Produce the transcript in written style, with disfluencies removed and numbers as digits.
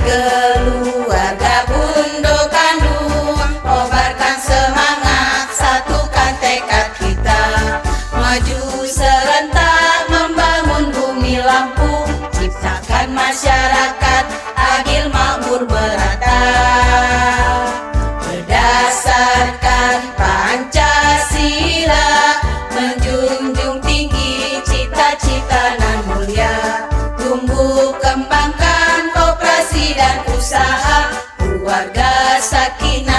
Keluarga Bundo Kandung, kobarkan semangat, satukan tekad kita. Maju serentak membangun bumi Lampung, ciptakan masyarakat adil makmur merata. Berdasarkan Pancasila, menjunjung tinggi cita-cita nan mulia. Tumbuh kembangkan koperasi dan usaha, keluarga sakinah